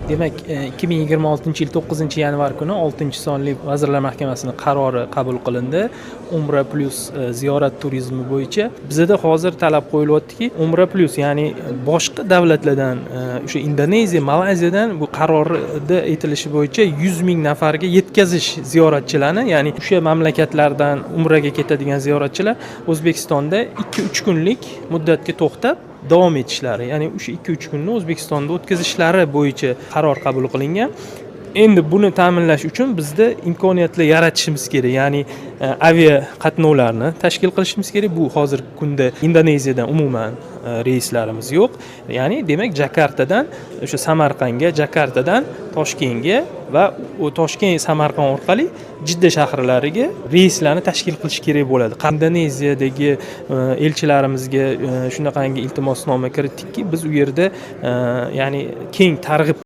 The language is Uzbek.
Demak, 2026-yil 9-yanvar kuni 6-sonli Vazirlar Mahkamasining qarori qabul qilindi. Umra plus ziyorat turizmi bo'yicha bizda hozir talab qo'yilyaptiki, Umra plus, ya'ni boshqa davlatlardan, o'sha Indoneziya, Malayziyadan bu qarorda aytilishi bo'yicha 100 ming nafarga yetkazish ziyoratchilarni, ya'ni o'sha mamlakatlardan umraga ketadigan ziyoratchilar O'zbekistonda 2-3 kunlik muddatga to'xtab davom etishlari, ya'ni o'sha 2-3 kunni O'zbekistonda o'tkazishlari bo'yicha qaror qabul qilingan. Endi buni ta'minlash uchun bizda imkoniyatlar yaratishimiz kerak, ya'ni avia qatnovlarni tashkil qilishimiz kerak. Bu hozirgi kunda Indoneziyadan umuman reyslarimiz yo'q. Ya'ni demak, Jakartadan o'sha Samarqandga, Jakartadan Toshkentga va Toshkent Samarqand orqali Jidda shaharlariga reyslarni tashkil qilish kerak bo'ladi. Indoneziyadagi elchilarimizga shunaqangi iltimosnoma kiritdikki, biz u yerda ya'ni keng targ'ib